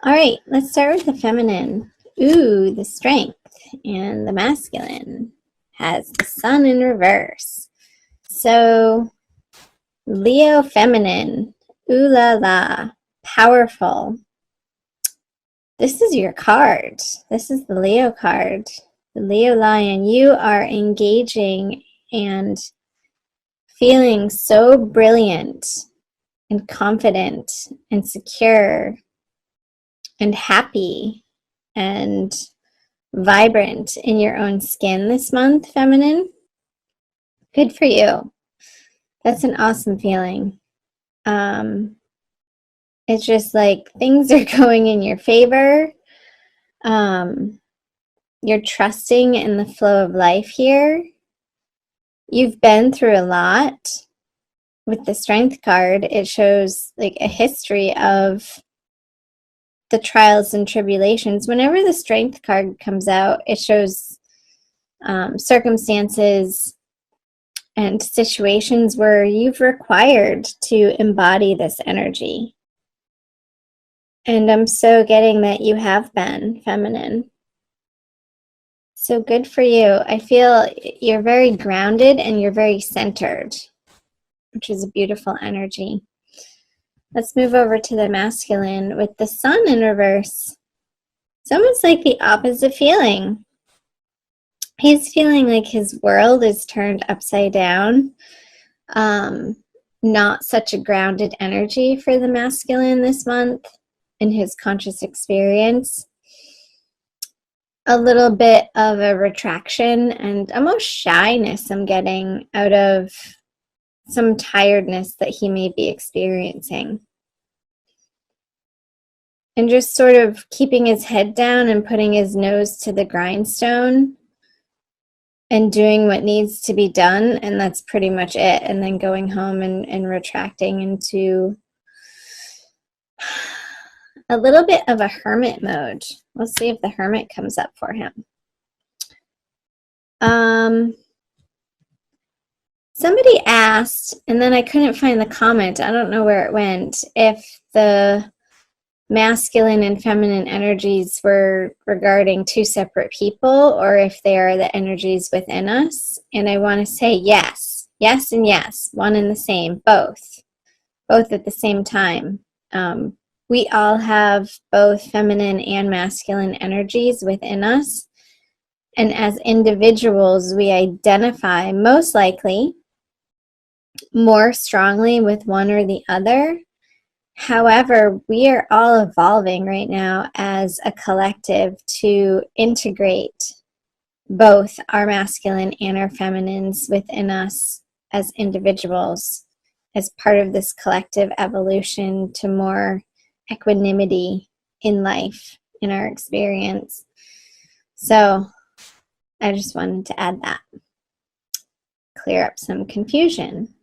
All right, let's start with the feminine. Ooh, the strength. And the masculine has the sun in reverse. So, Leo feminine. Ooh la la. Powerful. This is your card. This is the Leo card. The Leo lion. You are engaging and feeling so brilliant and confident and secure and happy and vibrant in your own skin this month, feminine. Good for you. That's an awesome feeling. It's just like things are going in your favor. You're trusting in the flow of life here. You've been through a lot. With the strength card, it shows like a history of the trials and tribulations. Whenever the strength card comes out, it shows circumstances and situations where you've required to embody this energy. And I'm so getting that you have been feminine. So good for you. I feel you're very grounded and you're very centered, which is a beautiful energy. Let's move over to the masculine with the sun in reverse. It's almost like the opposite feeling. He's feeling like his world is turned upside down. Not such a grounded energy for the masculine this month in his conscious experience. A little bit of a retraction and almost shyness I'm getting out of some tiredness that he may be experiencing. And just sort of keeping his head down and putting his nose to the grindstone and doing what needs to be done, and that's pretty much it. And then going home and retracting into a little bit of a hermit mode. Let's see if the hermit comes up for him. Somebody asked, and then I couldn't find the comment, I don't know where it went, if the masculine and feminine energies were regarding two separate people or if they are the energies within us. And I want to say yes, yes and yes, one and the same, both at the same time. We all have both feminine and masculine energies within us. And as individuals, we identify most likely more strongly with one or the other. However, we are all evolving right now as a collective to integrate both our masculine and our feminines within us as individuals as part of this collective evolution to more equanimity in life, in our experience. So I just wanted to add that, clear up some confusion.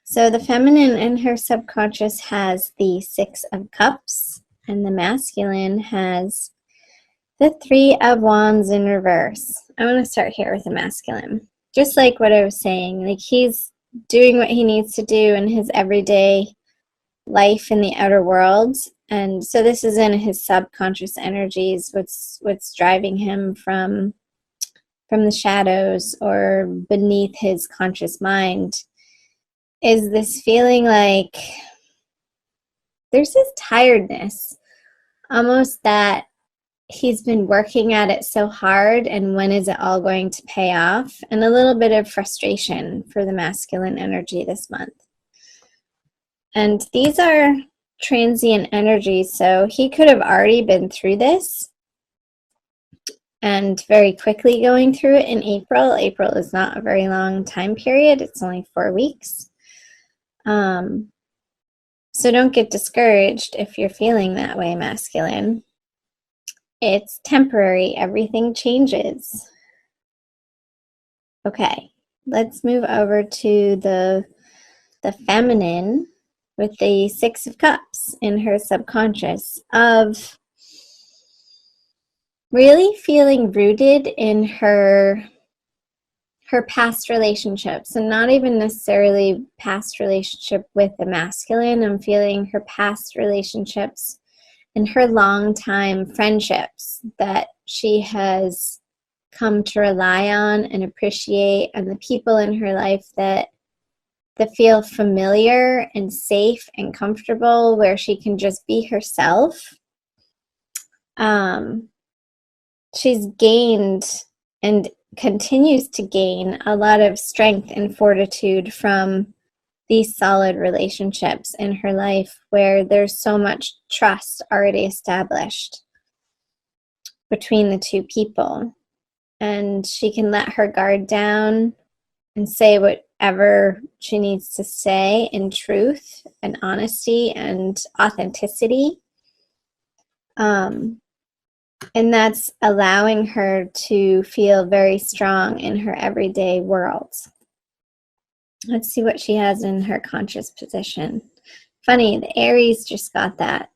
So the feminine in her subconscious has the Six of Cups, and the masculine has the Three of Wands in reverse. I want to start here with the masculine. Just like what I was saying, like he's doing what he needs to do in his everyday life in the outer world. And so this is in his subconscious energies, what's driving him from the shadows or beneath his conscious mind. Is this feeling like there's this tiredness, almost that he's been working at it so hard, and when is it all going to pay off? And a little bit of frustration for the masculine energy this month. And these are transient energies, so he could have already been through this and very quickly going through it in April. April is not a very long time period. It's only 4 weeks. So don't get discouraged if you're feeling that way, masculine. It's temporary. Everything changes. Okay, let's move over to the feminine with the Six of Cups in her subconscious, of really feeling rooted in her past relationships, and not even necessarily past relationship with the masculine. I'm feeling her past relationships and her longtime friendships that she has come to rely on and appreciate, and the people in her life that feel familiar and safe and comfortable, where she can just be herself. She's gained and continues to gain a lot of strength and fortitude from these solid relationships in her life, where there's so much trust already established between the two people, and she can let her guard down and say whatever she needs to say in truth and honesty and authenticity. And that's allowing her to feel very strong in her everyday world. Let's see what she has in her conscious position. Funny, the Aries just got that.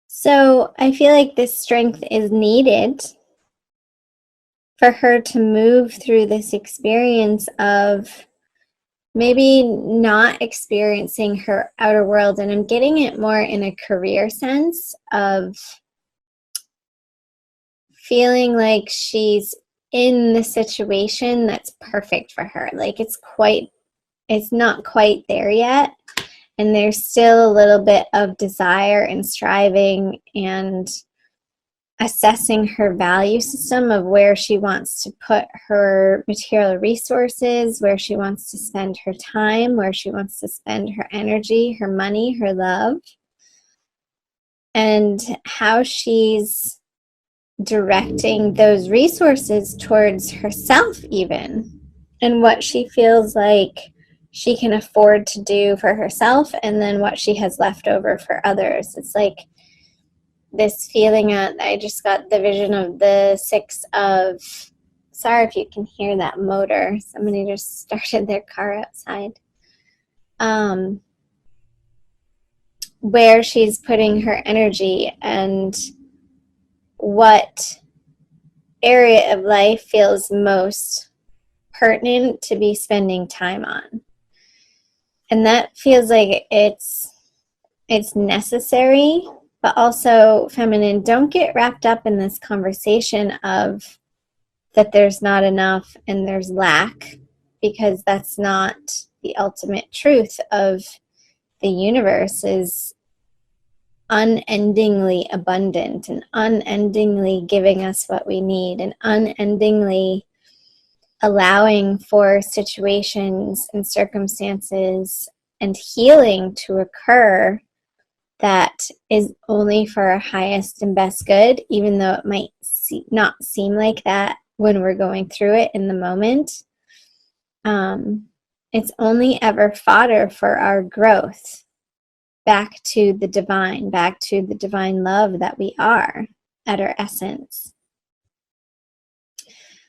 So I feel like this strength is needed for her to move through this experience of maybe not experiencing her outer world. And I'm getting it more in a career sense of feeling like she's in the situation that's perfect for her. Like it's not quite there yet. And there's still a little bit of desire and striving and assessing her value system of where she wants to put her material resources, where she wants to spend her time, where she wants to spend her energy, her money, her love, and how she's directing those resources towards herself even, and what she feels like she can afford to do for herself, and then what she has left over for others. It's like this feeling I just got the vision of the Six of, sorry if you can hear that motor, somebody just started their car outside, where she's putting her energy and what area of life feels most pertinent to be spending time on. And that feels like it's necessary. But also, feminine, don't get wrapped up in this conversation of that there's not enough and there's lack, because that's not the ultimate truth of the universe. Is unendingly abundant and unendingly giving us what we need and unendingly allowing for situations and circumstances and healing to occur that is only for our highest and best good, even though it might not seem like that when we're going through it in the moment. It's only ever fodder for our growth back to the divine love that we are at our essence.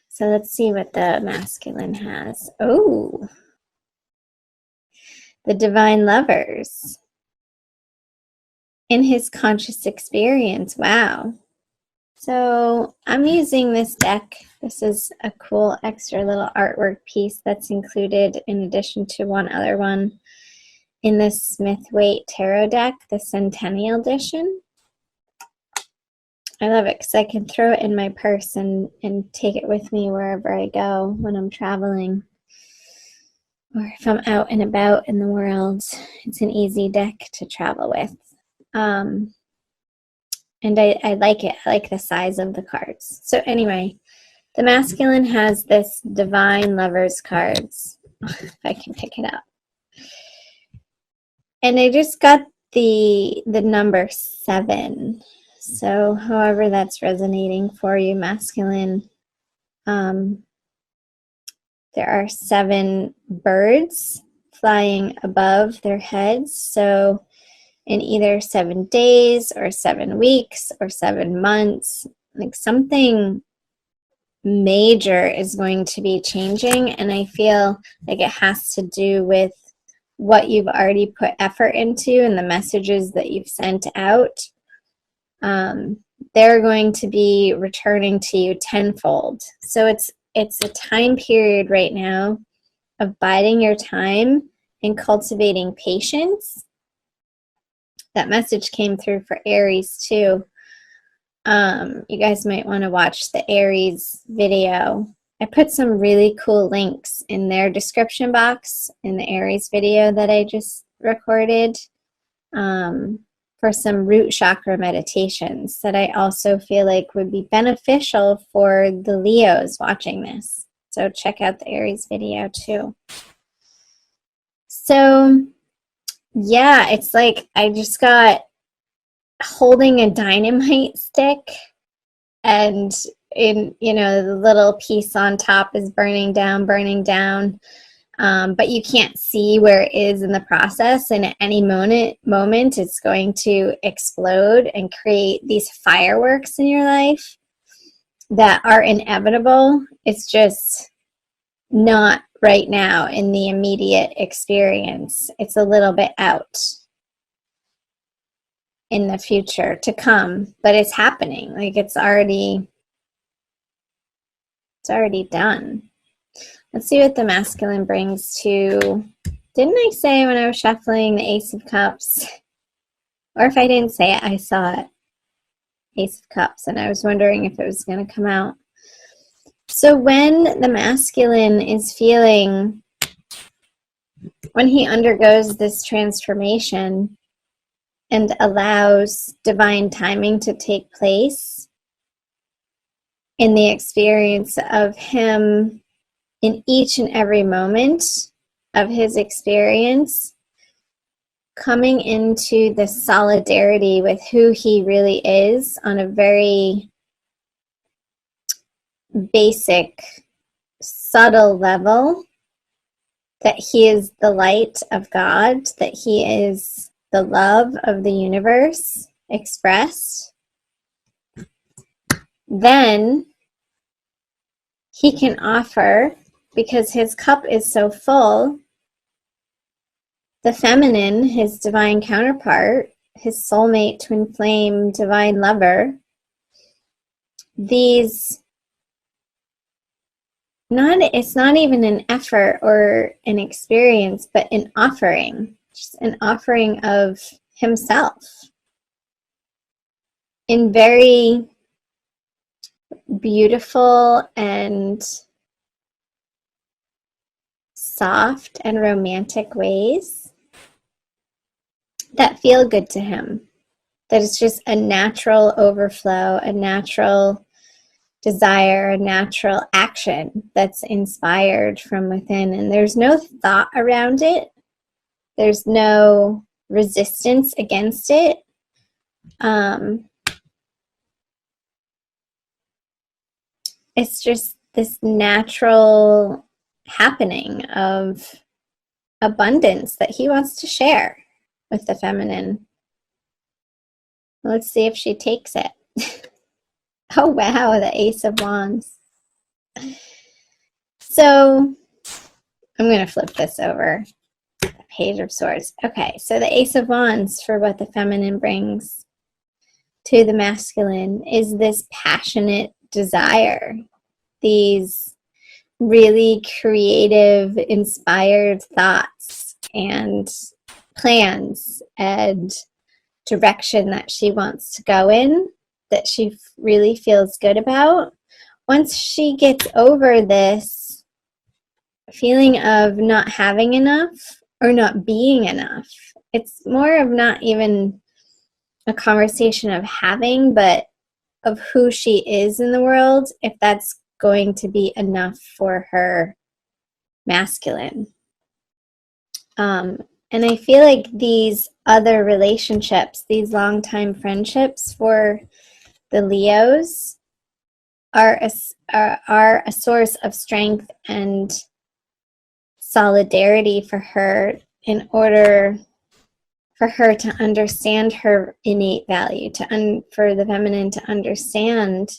So let's see what the masculine has. Oh, the divine lovers. In his conscious experience. Wow. So I'm using this deck. This is a cool extra little artwork piece that's included in addition to one other one in the Smith-Waite Tarot deck, the Centennial Edition. I love it because I can throw it in my purse and take it with me wherever I go when I'm traveling, or if I'm out and about in the world. It's an easy deck to travel with. And I like it. I like the size of the cards. So anyway, the masculine has this divine lovers cards. If I can pick it up. And I just got the number 7. So however that's resonating for you, masculine, there are 7 birds flying above their heads. So in either 7 days or 7 weeks or 7 months, like something major is going to be changing. And I feel like it has to do with what you've already put effort into and the messages that you've sent out. They're going to be returning to you tenfold. So it's a time period right now of biding your time and cultivating patience that message came through for Aries too. You guys might want to watch the Aries video. I put some really cool links in their description box in the Aries video that I just recorded for some root chakra meditations that I also feel like would be beneficial for the Leos watching this. So check out the Aries video too. So yeah, it's like I just got holding a dynamite stick, and the little piece on top is burning down, but you can't see where it is in the process, and at any moment it's going to explode and create these fireworks in your life that are inevitable. It's just not right now in the immediate experience. It's a little bit out in the future to come, but it's happening. Like it's already done. Let's see what the masculine brings to, didn't I say when I was shuffling the Ace of Cups? Or if I didn't say it, I saw it. Ace of Cups, and I was wondering if it was going to come out. So when the masculine is feeling, when he undergoes this transformation and allows divine timing to take place in the experience of him in each and every moment of his experience, coming into the solidarity with who he really is on a very basic, subtle level, that he is the light of God, that he is the love of the universe expressed, then he can offer, because his cup is so full, the feminine, his divine counterpart, his soulmate, twin flame, divine lover, it's not even an effort or an experience, but an offering, just an offering of himself in very beautiful and soft and romantic ways that feel good to him. That it's just a natural overflow, a natural desire, a natural action that's inspired from within. And there's no thought around it. There's no resistance against it. It's just this natural happening of abundance that he wants to share with the feminine. Let's see if she takes it. Oh wow, the Ace of Wands. So I'm going to flip this over. The Page of Swords. Okay, so the Ace of Wands, for what the feminine brings to the masculine, is this passionate desire, these really creative, inspired thoughts and plans and direction that she wants to go in, that she really feels good about. Once she gets over this feeling of not having enough or not being enough, it's more of not even a conversation of having, but of who she is in the world, if that's going to be enough for her masculine. And I feel like these other relationships, these long-time friendships for the Leos are a source of strength and solidarity for her, in order for her to understand her innate value, for the feminine to understand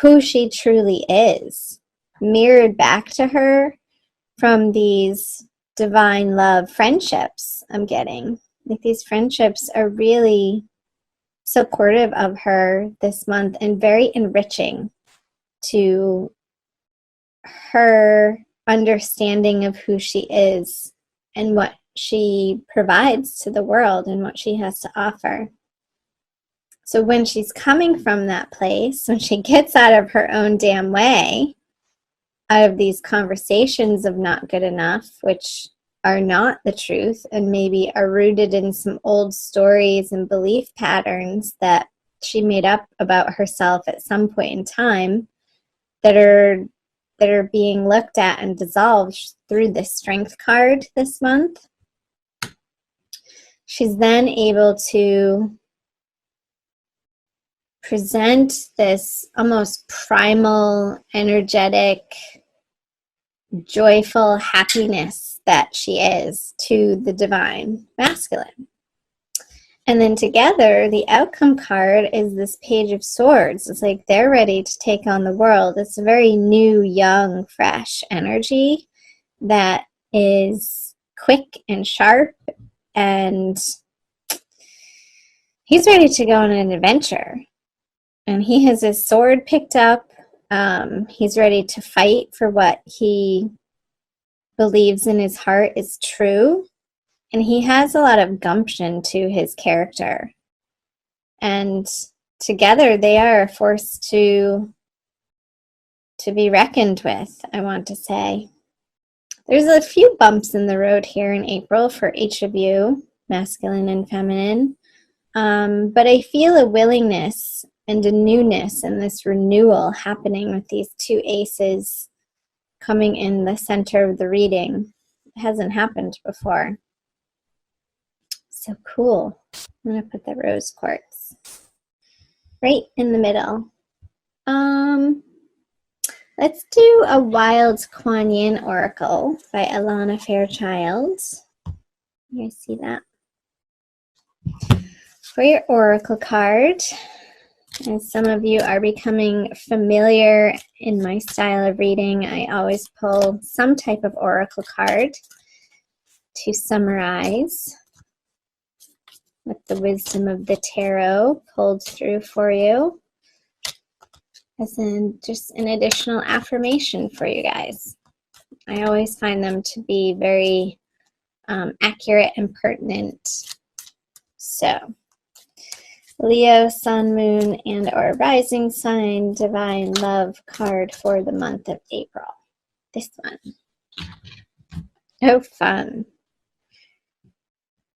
who she truly is, mirrored back to her from these divine love friendships I'm getting. Like, these friendships are really supportive of her this month and very enriching to her understanding of who she is and what she provides to the world and what she has to offer. So when she's coming from that place, when she gets out of her own damn way, out of these conversations of not good enough, which are not the truth and maybe are rooted in some old stories and belief patterns that she made up about herself at some point in time, that are being looked at and dissolved through the Strength card this month. She's then able to present this almost primal, energetic, joyful happiness that she is to the divine masculine. And then together, the outcome card is this Page of Swords. It's like they're ready to take on the world. It's a very new, young, fresh energy that is quick and sharp, and he's ready to go on an adventure. And he has his sword picked up. He's ready to fight for what he believes in his heart is true. And he has a lot of gumption to his character. And together they are a force to be reckoned with, I want to say. There's a few bumps in the road here in April for each of you, masculine and feminine. But I feel a willingness and a newness and this renewal happening with these two aces coming in the center of the reading. It hasn't happened before. So cool. I'm going to put the rose quartz right in the middle. Let's do a Wild Kuan Yin Oracle by Alana Fairchild. You guys see that? For your Oracle card, as some of you are becoming familiar in my style of reading, I always pull some type of Oracle card to summarize with the wisdom of the tarot pulled through for you, as in just an additional affirmation for you guys. I always find them to be very accurate and pertinent. So, Leo, Sun, Moon, and or Rising Sign, Divine Love card for the month of April. This one. Oh, fun.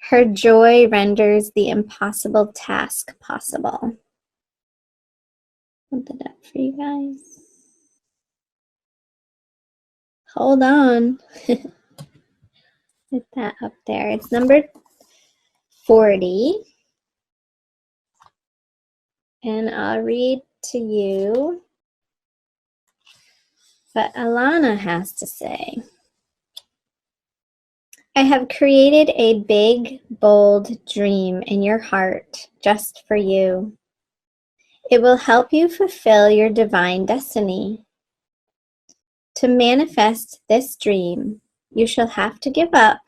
Her joy renders the impossible task possible. Put that up for you guys. Hold on. Put that up there. It's number 40. And I'll read to you what Alana has to say. I have created a big, bold dream in your heart just for you. It will help you fulfill your divine destiny. To manifest this dream, you shall have to give up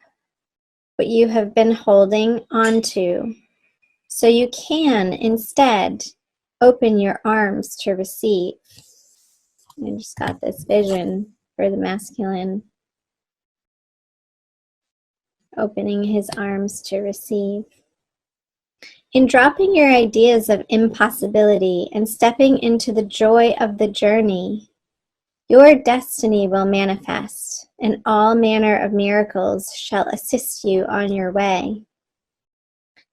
what you have been holding on to, so you can instead open your arms to receive. I just got this vision for the masculine, opening his arms to receive. In dropping your ideas of impossibility and stepping into the joy of the journey, your destiny will manifest, and all manner of miracles shall assist you on your way.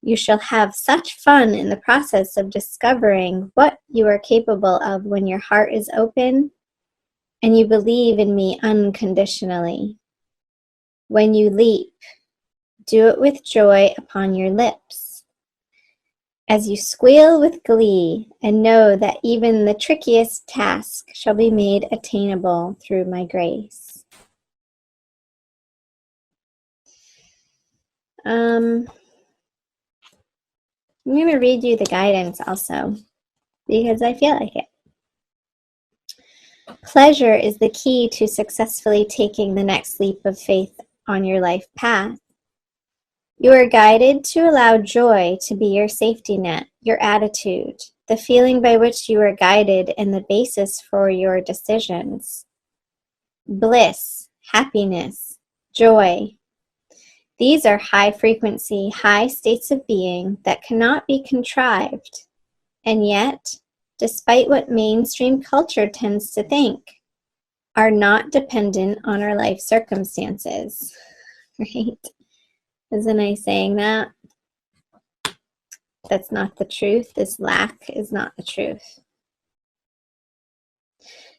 You shall have such fun in the process of discovering what you are capable of when your heart is open and you believe in me unconditionally. When you leap, do it with joy upon your lips, as you squeal with glee and know that even the trickiest task shall be made attainable through my grace. I'm going to read you the guidance also, because I feel like it. Pleasure is the key to successfully taking the next leap of faith on your life path. You are guided to allow joy to be your safety net, your attitude, the feeling by which you are guided, and the basis for your decisions. Bliss, happiness, joy. These are high frequency, high states of being that cannot be contrived, and yet, despite what mainstream culture tends to think, are not dependent on our life circumstances, right? Isn't I saying that? That's not the truth. This lack is not the truth.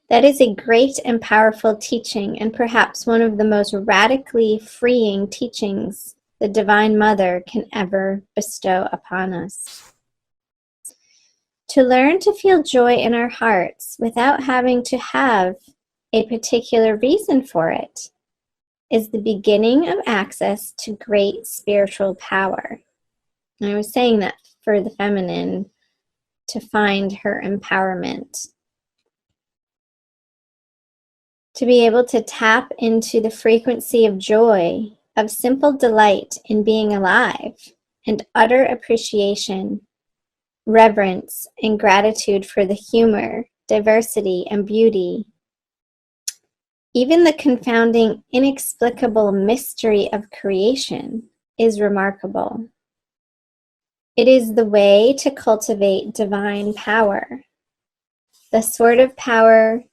That is a great and powerful teaching, and perhaps one of the most radically freeing teachings the Divine Mother can ever bestow upon us. To learn to feel joy in our hearts without having to have a particular reason for it is the beginning of access to great spiritual power. And I was saying that for the feminine, to find her empowerment. To be able to tap into the frequency of joy, of simple delight in being alive, and utter appreciation, reverence, and gratitude for the humor, diversity, and beauty. Even the confounding, inexplicable mystery of creation is remarkable. It is the way to cultivate divine power, the sort of power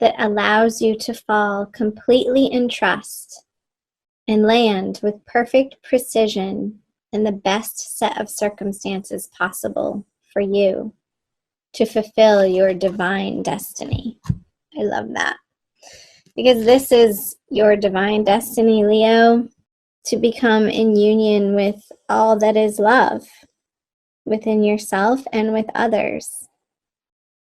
that allows you to fall completely in trust and land with perfect precision in the best set of circumstances possible for you to fulfill your divine destiny. I love that. Because this is your divine destiny, Leo, to become in union with all that is love within yourself and with others.